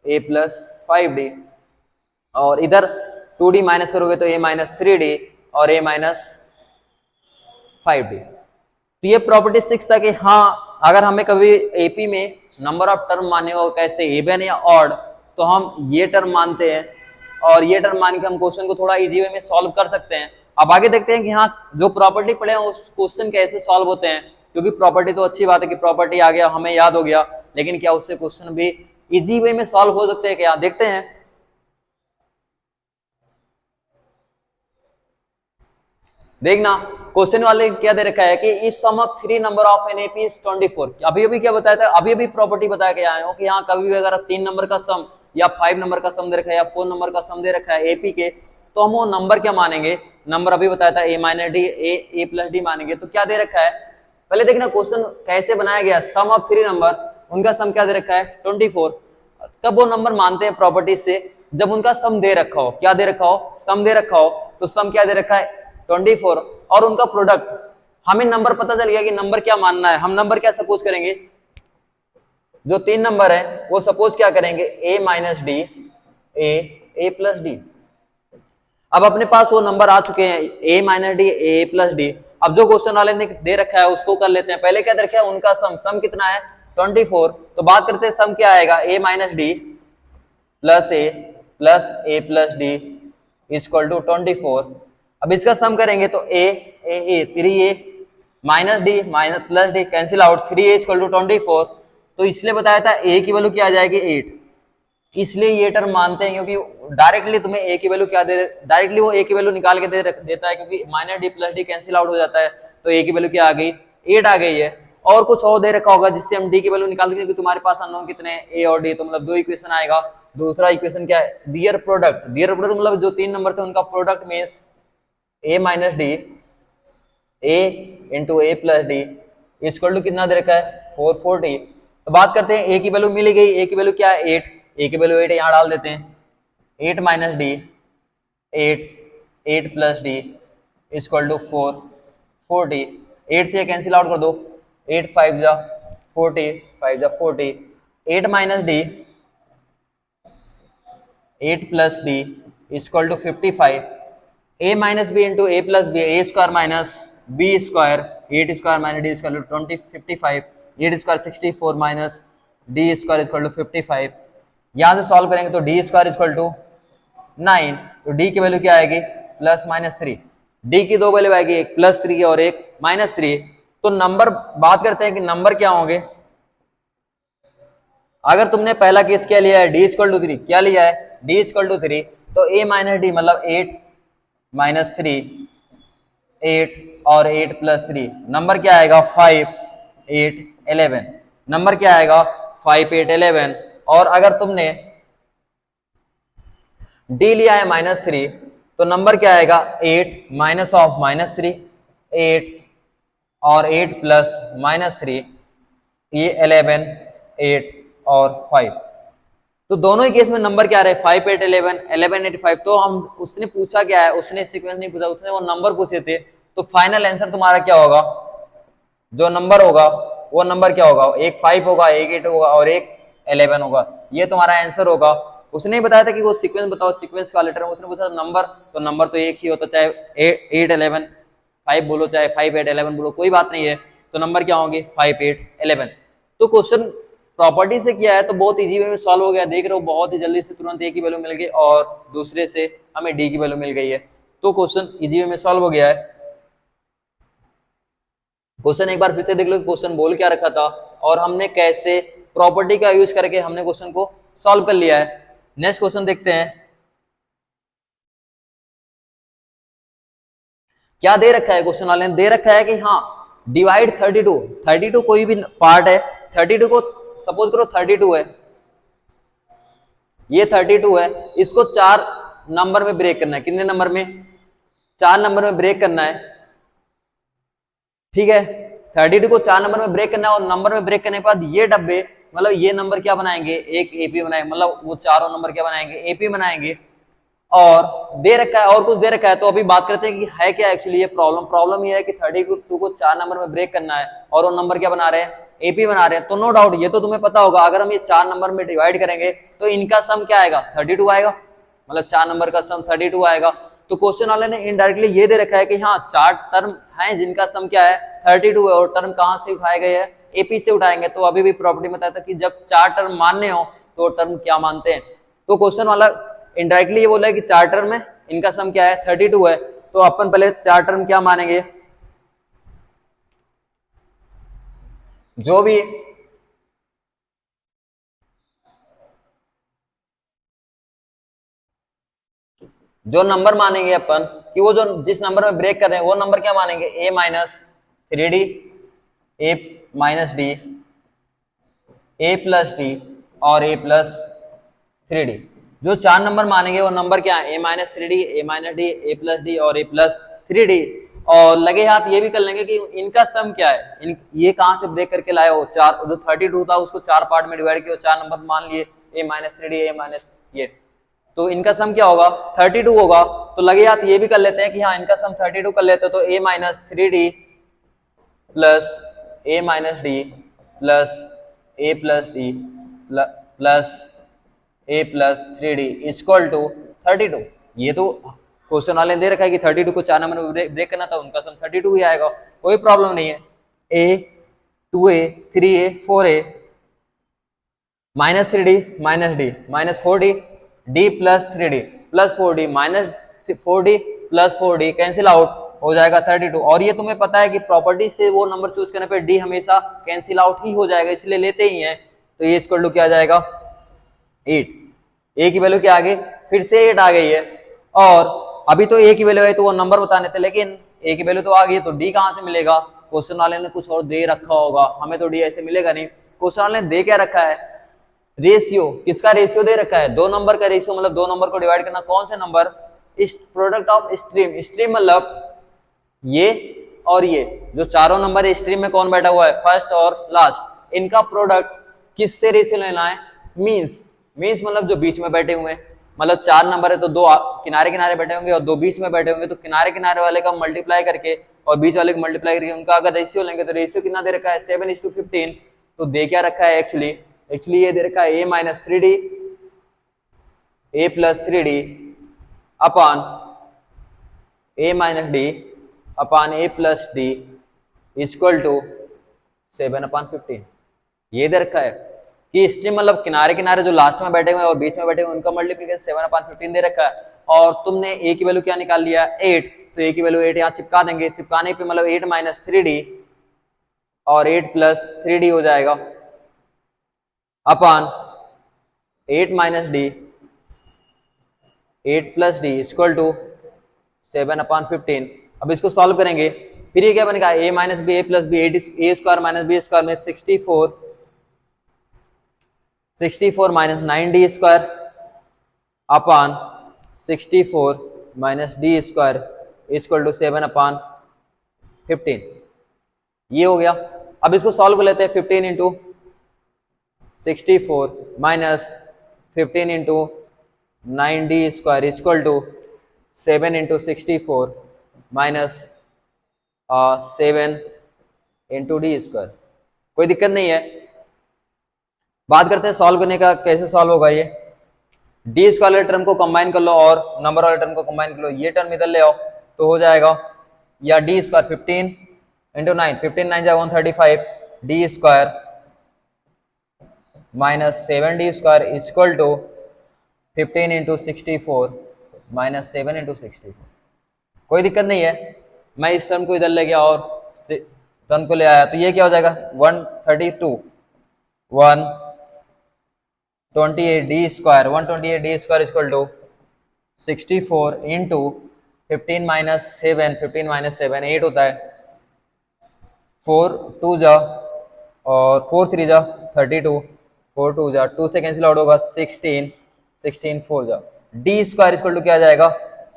ए प्लस 5D, और इधर 2D माइनस करोगे तो ए माइनस 3D और ए माइनस 5D। तो ये प्रॉपर्टी 6 था कि हाँ अगर हमें कभी एपी में नंबर ऑफ टर्म माने हो कैसे इवन या ऑड, तो हम ये टर्म मानते हैं, और ये टर्म मान के हम क्वेश्चन को थोड़ा इजी वे में सॉल्व कर सकते हैं। अब आगे देखते हैं कि हाँ जो प्रॉपर्टी पढ़े हैं उस क्वेश्चन कैसे सॉल्व होते हैं, क्योंकि प्रॉपर्टी तो अच्छी बात है कि प्रॉपर्टी आ गया, हमें याद हो गया, लेकिन क्या उससे क्वेश्चन भी इजी वे में सॉल्व हो सकते हैं क्या, देखते हैं। देखना क्वेश्चन वाले क्या दे रखा है कि इस sum of 3 number of an AP is 24। अभी अभी क्या बताया था, अभी अभी प्रॉपर्टी बता के आए हो कि यहाँ कभी भी अगर 3 नंबर का सम या 5 नंबर का सम दे रखा है या 4 नंबर का सम दे रखा है एपी के, तो हम वो नंबर क्या मानेंगे, नंबर अभी बताया था ए माइनस डी, ए प्लस डी मानेंगे। तो क्या दे रखा है, पहले देखना क्वेश्चन कैसे बनाया गया, सम ऑफ 3 नंबर, उनका सम क्या दे रखा है 24। कब वो नंबर मानते हैं प्रॉपर्टी से, जब उनका सम दे रखा हो, क्या दे रखा हो, सम दे रखा हो, तो सम क्या दे रखा है 24 और उनका प्रोडक्ट। हमें नंबर पता चल गया कि नंबर क्या मानना है, हम नंबर क्या सपोज करेंगे, जो 3 नंबर है वो सपोज क्या करेंगे, ए माइनस डी, ए प्लस डी। अब अपने पास वो नंबर आ चुके हैं ए माइनस डी, ए प्लस डी। अब जो क्वेश्चन वाले ने दे रखा है उसको कर लेते हैं। पहले क्या दे रखा है, उनका सम कितना है 24, तो बात करते हैं सम क्या आएगा, a minus D plus a plus D equal to 24। अब इसका सम करेंगे तो a 3a minus d minus plus d cancel out, 3a equal to 24। तो इसलिए बताया था a की वैल्यू क्या आ जाएगी 8, इसलिए ये टर्म मानते हैं, क्योंकि डायरेक्टली तुम्हें a की वैल्यू क्या दे, डायरेक्टली वो a की वैल्यू निकाल के देता है, क्योंकि minus D plus d cancel out हो जाता है, तो a की वैल्यू क्या आ गई 8 आ गई है। और कुछ और दे रखा होगा जिससे हम d की वैल्यू निकाल देंगे, क्योंकि तुम्हारे पास अननोन कितने हैं a और d, तो मतलब 2 इक्वेशन आएगा। दूसरा इक्वेशन क्या है, डियर प्रोडक्ट, डियर प्रोडक्ट मतलब जो 3 नंबर थे उनका product means a minus D, a into A plus D equal to कितना दे रखा है 440। तो बात करते हैं a की वैल्यू मिल गई, a की वैल्यू क्या है 8, a की वैल्यू 8 यहाँ डाल देते हैं, 8 minus D 8 plus D equal to 440। 8 से कैंसिल आउट कर दो, 8 5 जा 40, 5 जा 40, 8 minus D 8 plus D equal to 55। a minus B into A plus B, A square minus B square, 8 square minus D square 20 55, 8 square 64 minus D square equal to 55। यहां से सॉल्व करेंगे तो डी स्क्वायर इक्वल टू 9, तो डी की वैल्यू क्या आएगी प्लस माइनस 3। डी की दो वैल्यू आएगी, एक प्लस 3 और एक माइनस 3। तो नंबर बात करते हैं कि नंबर क्या होंगे। अगर तुमने पहला केस क्या लिया है डी इक्वल टू 3, क्या लिया है डी इक्वल टू 3, तो ए माइनस डी मतलब 8 माइनस 3, 8 और 8 प्लस 3, नंबर क्या आएगा 5 8 11। नंबर क्या आएगा 5 8 11। और अगर तुमने डी लिया है माइनस 3, तो नंबर क्या आएगा 8 माइनस ऑफ माइनस 3, 8 और 8 प्लस माइनस 3, ये 11 8 और 5। तो दोनों ही केस में नंबर क्या रहे 5 8 11 11 8 5। तो हम उसने पूछा क्या है, उसने सीक्वेंस नहीं पूछा, उसने वो नंबर पूछे थे। तो फाइनल आंसर तुम्हारा क्या होगा, जो नंबर होगा वो नंबर क्या होगा, एक 5 होगा, एक 8 होगा और एक 11 होगा। ये तुम्हारा आंसर होगा। उसने बताया था कि वो सीक्वेंस बताओ, सीक्वेंस का लेटर, उसने पूछा नंबर, तो नंबर तो एक ही होता, चाहे 8 11 5 बोलो चाहे 5 8 11 बोलो, कोई बात नहीं है। तो नंबर क्या होंगे 5 8 11। तो क्वेश्चन प्रॉपर्टी से किया है तो बहुत इजी वे में सॉल्व हो गया, देख रहे हो बहुत ही जल्दी से तुरंत ए की वैल्यू मिल गई और दूसरे से हमें डी की वैल्यू मिल गई है। तो क्वेश्चन इजी वे में सॉल्व हो गया है। क्वेश्चन एक बार फिर से देख लो, क्वेश्चन बोल क्या रखा था और हमने कैसे प्रॉपर्टी का यूज करके हमने क्वेश्चन को सॉल्व कर लिया है। नेक्स्ट क्वेश्चन देखते हैं क्या दे रखा है। क्वेश्चन वाले ने दे रखा है कि हाँ डिवाइड 32 कोई भी पार्ट है, 32 को सपोज करो 32 है, ये 32 है, इसको 4 नंबर में ब्रेक करना है। कितने नंबर में 4 नंबर में ब्रेक करना है, ठीक है। 32 को 4 नंबर में ब्रेक करना है और नंबर में ब्रेक करने के बाद ये डब्बे मतलब ये नंबर क्या बनाएंगे एक एपी बनाएंगे, मतलब वो चारों नंबर क्या बनाएंगे एपी बनाएंगे। और दे रखा है और कुछ दे रखा है, तो अभी बात करते हैं कि है क्या एक्चुअली ये प्रॉब्लम ये है कि 32 को 4 नंबर में ब्रेक करना है और वो नंबर क्या बना रहे हैं एपी बना रहे हैं। तो नो डाउट ये तो तुम्हें पता होगा, अगर हम ये 4 नंबर में डिवाइड करेंगे तो इनका सम क्या आएगा 32 आएगा, मतलब 4 नंबर का सम 32 आएगा। तो क्वेश्चन वाले ने इनडायरेक्टली ये दे रखा है कि हाँ 4 टर्म हैं जिनका सम क्या है 32 है और टर्म कहां से उठाए गए हैं एपी से उठाएंगे। तो अभी भी प्रॉपर्टी में बताया था कि जब 4 टर्म मानने हो तो टर्म क्या मानते हैं। तो क्वेश्चन वाला इनडायरेक्टली ये बोला है कि 4 टर्म है इनका सम क्या है 32 है। तो अपन पहले 4 टर्म क्या मानेंगे, जो भी जो नंबर मानेंगे अपन कि वो जो जिस नंबर में ब्रेक कर रहे हैं वो नंबर क्या मानेंगे a minus 3d, a minus D, a plus D और a प्लस 3d। जो 4 नंबर मानेंगे वो नंबर क्या है a minus 3d, a minus D, a plus D और a प्लस 3d। और लगे हाथ ये भी कर लेंगे कि इनका सम क्या है, ये कहां से ब्रेक करके लाए हो, 4 जो 32 था उसको 4 पार्ट में डिवाइड किया 4 नंबर मान लिए a minus 3d, a minus ये, तो इनका सम क्या होगा 32 होगा। तो लगे हाथ ये भी कर लेते हैं कि हाँ इनका सम 32 कर लेते हैं। तो a minus 3d plus a minus D plus a plus D plus a plus 3d equal to 32। ये तो क्वेश्चन वाले ने दे रखा है कि 32 को 4 नंबर में ब्रेक करना था, उनका सम 32 ही आएगा, कोई प्रॉब्लम नहीं है। a 2a 3a 4a minus 3d minus d minus 4d d plus 3d plus 4d minus 4d plus 4d cancel out हो जाएगा 32। और ये तुम्हें पता है कि प्रॉपर्टी से वो नंबर चूज करने पे d हमेशा कैंसिल आउट ही हो जाएगा, इसलिए लेते ही हैं। तो ये इक्वल टू क्या आ जाएगा 8, a की वैल्यू क्या आ गई फिर से 8 आ गई है। और अभी तो a की वैल्यू है तो वो नंबर बताने थे, लेकिन a की वैल्यू तो आ गई तो d कहां से मिलेगा, क्वेश्चन वाले ने कुछ और दे रखा होगा, हमें तो d ऐसे मिलेगा नहीं। क्वेश्चन वाले ने दे क्या रखा है रेशियो, किसका रेशियो दे रखा है दो नंबर का रेशियो, मतलब दो नंबर को डिवाइड करना, कौन से नंबर इस प्रोडक्ट ऑफ स्ट्रीम, स्ट्रीम मतलब ये और ये जो चारों नंबर है स्ट्रीम में कौन बैठा हुआ है फर्स्ट और लास्ट, इनका प्रोडक्ट किससे रेशियो लेना है मींस मतलब जो बीच में बैठे हुए हैं, मतलब 4 नंबर है तो 2 किनारे किनारे बैठे होंगे और 2 बीच में बैठे होंगे, तो किनारे किनारे वाले का मल्टीप्लाई करके और बीच वाले को मल्टीप्लाई करके उनका अगर रेशियो लेंगे तो रेशियो कितना दे रखा है 7:15। तो दे क्या रखा है एक्चुअली ये दे रखा है a minus 3d a plus 3d upon a minus D upon a plus D equal to 7/15, ये दे रखा है। कि स्ट्रीम मतलब किनारे किनारे जो लास्ट में बैठे हुए और बीच में बैठे हुए उनका मल्टीप्लिकेशन 7/15 दे रखा है, और तुमने ए की वैल्यू क्या निकाल लिया 8, तो ए की वैल्यू 8 यहाँ चिपका देंगे, चिपकाने पे मतलब 8 माइनस 3d और 8 प्लस 3d हो जाएगा upon 8 minus D 8 plus D equal to 7/15। अब इसको सॉल्व करेंगे, फिर ये क्या बनेगा a minus B A plus B, A square minus B square में 64 minus 9d square upon 64 minus D square equal to 7/15। ये हो गया। अब इसको सॉल्व कर लेते हैं, 15 into 64 minus 15 into 9d square equal to 7 into 64 minus 7 into D square. कोई दिक्कत नहीं है। बात करते हैं सॉल्व करने का, कैसे सॉल्व होगा ये। डी स्क्वायर वाले टर्म को कंबाइन कर लो और नंबर वाले टर्म को कंबाइन कर लो, ये टर्म इधर ले आओ तो हो जाएगा या डी स्क्वायर 15 इंटू 9, 15 9 जा 135 D square minus 7d square equal to 15 into 64 minus 7 into 64। कोई दिक्कत नहीं है। मैं इस टर्म को इधर ले गया और टर्म को ले आया, तो ये क्या हो जाएगा 132 128d square 128d square equal to 64 into 15 minus 7 15 minus 7 8 होता है, 4 2 जा और 4 3 जा 32, 4 2 जा 2 से कैंसिल आउट होगा 16 16 4 जा डी स्क्वायर इक्वल टू क्या आ जाएगा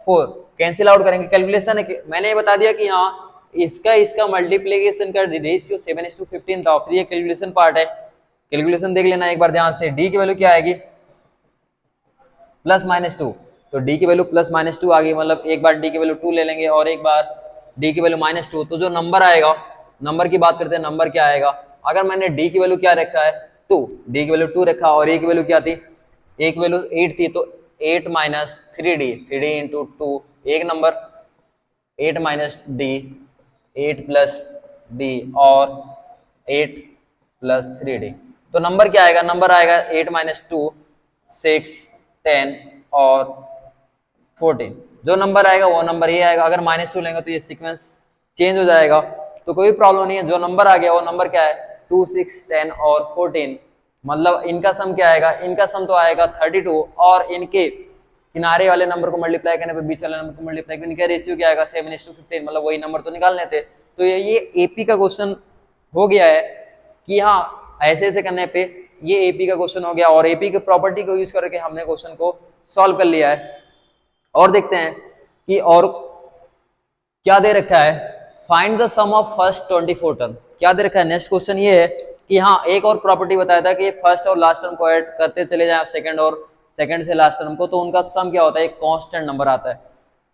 4। कैंसिल आउट करेंगे, कैलकुलेशन है, मैंने ये बता दिया कि हाँ इसका मल्टीप्लीकेशन का रेशियो 7:15 था, फिर ये कैलकुलेशन पार्ट है, कैलकुलेशन देख लेना एक बार ध्यान से। डी की वैल्यू क्या आएगी प्लस माइनस 2, तो डी की वैल्यू प्लस माइनस 2 आ गई, मतलब एक बार डी की वैल्यू 2 ले लेंगे और एक बार डी की वैल्यू माइनस 2, तो जो नंबर आएगा, नंबर की बात करते हैं, नंबर क्या आएगा। अगर मैंने डी की वैल्यू क्या रखा है 2, डी की वैल्यू 2 रखा और ए की वैल्यू क्या थी, ए की वैल्यू 8 थी, तो 8 माइनस 3d 3d इंटू 2 एक number, 8 minus D 8 plus D और 8 प्लस 3d, तो नंबर क्या आएगा, नंबर आएगा 8 माइनस 2 6 10 और 14। जो नंबर आएगा वो नंबर ये आएगा। अगर माइनस 2 लेंगे तो ये सीक्वेंस चेंज हो जाएगा, तो कोई प्रॉब्लम नहीं है। जो नंबर आ गया वो नंबर क्या है 2 6 10 और 14, मतलब इनका सम क्या आएगा, इनका सम तो आएगा 32 और इनके किनारे वाले नंबर को मल्टीप्लाई करने पे बीच वाले नंबर को मल्टीप्लाई करने, इनका रेशियो क्या आएगा 7:15, मतलब वही नंबर तो निकालने थे। तो ये एपी का क्वेश्चन हो गया है कि हाँ ऐसे ऐसे करने पे ये एपी का क्वेश्चन हो गया, और एपी की प्रॉपर्टी को यूज करके हमने क्वेश्चन को सॉल्व कर लिया है। और देखते हैं कि और क्या दे रखा है, find the sum of first 24 term, क्या दे रखा है। नेक्स्ट क्वेश्चन ये है कि हाँ एक और प्रॉपर्टी बताया था कि फर्स्ट और लास्ट टर्म को ऐड करते चले जाएं सेकंड और सेकंड से लास्ट टर्म को, तो उनका सम क्या होता है, एक कांस्टेंट नंबर आता है।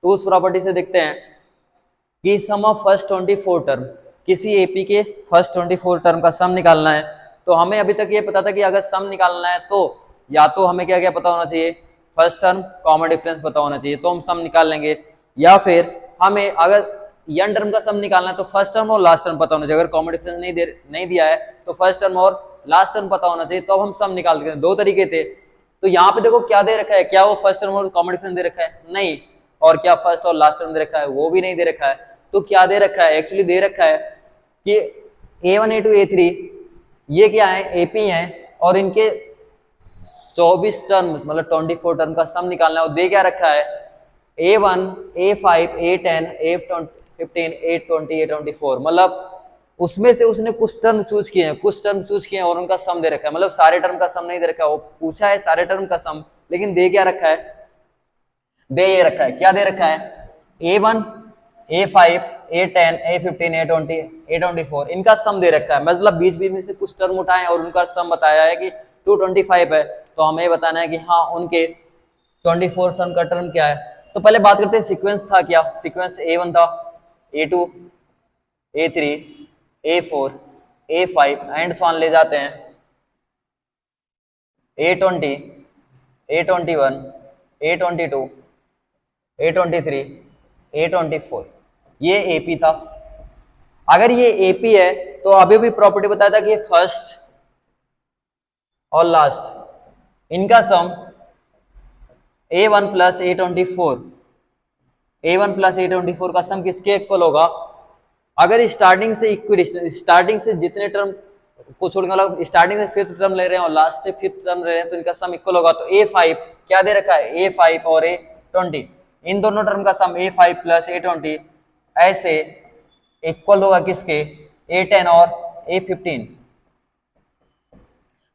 तो उस प्रॉपर्टी से देखते हैं कि सम ऑफ फर्स्ट 24 टर्म, किसी एपी के फर्स्ट 24 टर्म का सम निकालना है। तो हमें अभी तक ये पता था कि अगर सम निकालना है तो या तो हमें क्या क्या पता होना चाहिए, फर्स्ट टर्म कॉमन डिफरेंस पता होना चाहिए, तो हम सम निकाल लेंगे, या फिर हमें अगर n टर्म का सम निकालना है तो फर्स्ट टर्म और लास्ट टर्म पता होना चाहिए। अगर कॉमन डिफरेंस नहीं दिया है तो फर्स्ट टर्म और लास्ट टर्म पता होना चाहिए, तो अब हम सम निकाल सकते हैं। दो तरीके थे, तो यहाँ पे देखो क्या दे रखा है, क्या वो फर्स्ट टर्म और कॉमन डिफरेंस दे रखा है, नहीं, और क्या फर्स्ट और लास्ट टर्म दे रखा है, वो भी नहीं दे रखा है। तो क्या दे रखा है, एक्चुअली दे रखा है कि A1 A2 A3 ये क्या है, एपी है, और इनके 24 टर्म मतलब 24 टर्म का सम निकालना है। और दे क्या रखा है, A1 A5 A10 A15 A20 A24, मतलब उसमें से उसने कुछ टर्म चूज किए हैं, कुछ टर्म चूज किए हैं और उनका सम दे रखा है, मतलब सारे टर्म का सम नहीं दे रखा है। वो पूछा है सारे टर्म का सम, लेकिन दे क्या रखा है, दे ये रखा है, क्या दे रखा है, A1 A5 A10 A15 A20 A24 इनका सम दे रखा है, मतलब बीच बीच में से कुछ टर्म उठाए और उनका सम बताया है कि 225 है। तो हमें बताना है कि हाँ उनके 24 सम का टर्म क्या है। तो पहले बात करते हैं सीक्वेंस था क्या, सीक्वेंस A1 था, A2 A3 A4 A5 and so on ले जाते हैं A20 A21 A22 A23 A24, ये एपी था। अगर ये एपी है तो अभी भी प्रॉपर्टी बताया था कि फर्स्ट और लास्ट इनका सम A1 plus A24, A1 plus A24 का सम किसके इक्वल होगा? अगर स्टार्टिंग से इक्विडिस्टेंस, स्टार्टिंग से जितने टर्म को छोड़ के मतलब स्टार्टिंग से फिफ्थ टर्म ले रहे हैं और लास्ट से फिफ्थ टर्म ले रहे हैं तो इनका सम इक्वल होगा। तो A5 क्या दे रखा है? A5 और A20, इन दोनों टर्म का सम A5 प्लस A20 ऐसे इक्वल होगा किसके? A10 और A15,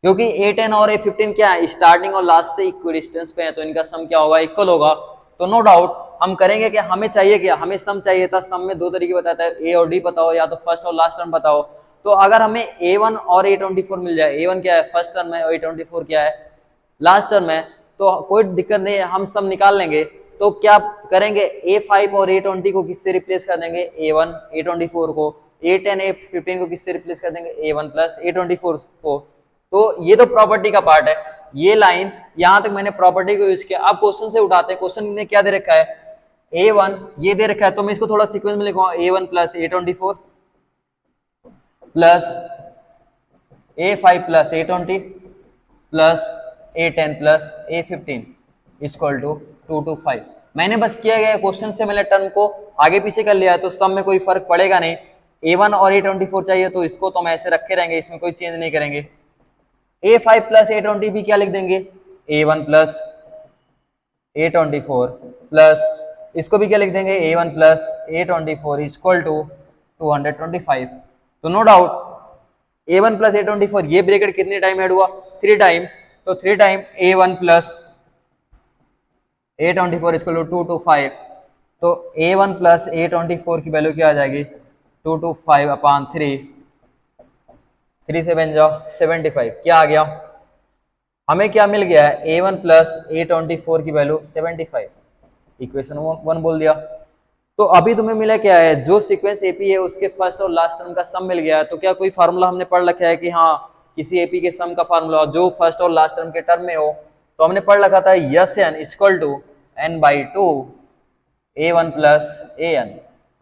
क्योंकि A10 और A15 क्या है? स्टार्टिंग और लास्ट से इक्विडिस्टेंस पे है तो इनका सम क्या होगा? इक्वल होगा। तो नो डाउट हम करेंगे कि हमें चाहिए क्या? हमें सम चाहिए था। सम में दो तरीके बताता है, A और D पता हो या तो फर्स्ट और लास्ट टर्म पता हो। तो अगर हमें A1 और A24 मिल जाए, A1 क्या है? फर्स्ट टर्म है, और A24 क्या है? लास्ट टर्म है, तो कोई दिक्कत नहीं है, हम सम निकाल लेंगे। तो क्या करेंगे? A5 और A20 को किससे रिप्लेस कर देंगे? A1 A24 को। A10 A15 को किससे रिप्लेस कर देंगे? A1 प्लस A24 को। तो ये तो प्रॉपर्टी का पार्ट है। ये लाइन यहां तक मैंने प्रॉपर्टी को यूज किया। अब क्वेश्चन से उठाते हैं। क्वेश्चन ने क्या दे रखा है? A1 ये दे रखा है, तो मैं इसको थोड़ा सीक्वेंस में लिखूंगा। A1 plus A24 plus A5 plus A20 plus A10 plus A15 equal to 2 to 5। मैंने बस किया गया क्वेश्चन से मैंने टर्म को आगे पीछे कर लिया है, तो सब में कोई फर्क पड़ेगा नहीं। A1 और A24 चाहिए तो इसको तो हम ऐसे रखे रहेंगे, इसमें कोई चेंज नहीं करेंगे। A5 प्लस A20 भी क्या लिख देंगे? A1 प्लस A24 प्लस इसको भी क्या लिख देंगे? A1 plus A24 equal to 225। तो no doubt A1 plus A24 ये ब्रैकेट कितने टाइम ऐड हुआ? 3 टाइम। तो 3 time A1 plus A24 equal to 225। तो A1 प्लस A24 की वैल्यू क्या आ जाएगी? 225 अपॉन 3, 3 से बन जाओ 75। क्या आ गया? हमें क्या मिल गया है? A1 प्लस A24 की वैल्यू 75। इक्वेशन 1 बोल दिया। तो अभी तुम्हें मिला क्या है? जो सीक्वेंस एपी है उसके फर्स्ट और लास्ट टर्म का सम मिल गया है। तो क्या कोई फार्मूला हमने पढ़ रखा है कि हाँ किसी एपी के सम का फार्मूला जो फर्स्ट और लास्ट टर्म के टर्म में हो? तो हमने पढ़ रखा था S N equal to n/2 A1 प्लस AN।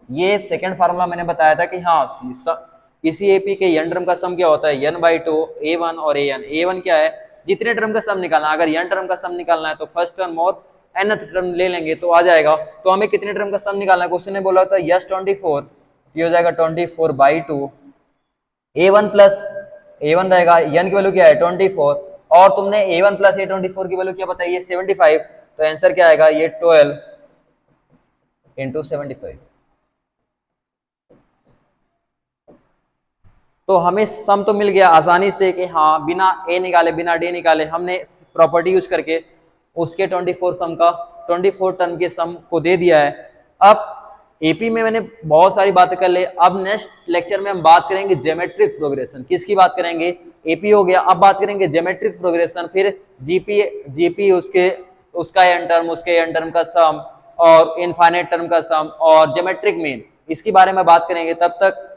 ये सेकेंड फार्मूला मैंने बताया था कि हाँ किसी एपी के n टर्म का सम क्या होता है? n/2 A1 और AN। A1 क्या है? जितने टर्म का सम निकालना। अगर n टर्म का सम निकालना है तो फर्स्ट टर्म और nth टर्म ले लेंगे तो आ जाएगा। तो हमें कितने टर्म का सम निकालना है? क्वेश्चन ने बोला था यस 24, ये हो जाएगा 24/2 A1 प्लस A1 रहेगा, n की वैल्यू क्या है? 24, और तुमने A1 प्लस A24 की वैल्यू क्या बताई है? 75। तो आंसर क्या आएगा? ये 12 इंटू 75। तो हमें सम तो मिल गया आसानी से कि हाँ बिना A निकाले बिना D निकाले हमने प्रॉपर्टी यूज करके उसके 24 सम का 24 टर्म के सम को दे दिया है। अब एपी में मैंने बहुत सारी बातें कर ली। अब नेक्स्ट लेक्चर में हम बात करेंगे ज्योमेट्रिक प्रोग्रेशन। किसकी बात करेंगे? एपी हो गया, अब बात करेंगे ज्योमेट्रिक प्रोग्रेशन, फिर जीपी उसका एन टर्म, उसके एन टर्म का सम और इनफाइनाइट टर्म का सम और ज्योमेट्रिक मीन, इसके बारे में बात करेंगे। तब तक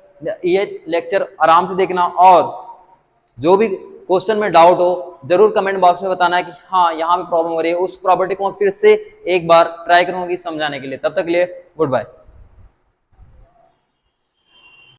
ये लेक्चर आराम से देखना, और जो भी क्वेश्चन में डाउट हो जरूर कमेंट बॉक्स में बताना है कि हाँ यहाँ पे प्रॉब्लम हो रही है। उस प्रॉपर्टी को मैं फिर से एक बार ट्राई करूंगी समझाने के लिए। तब तक के लिए गुड बाय।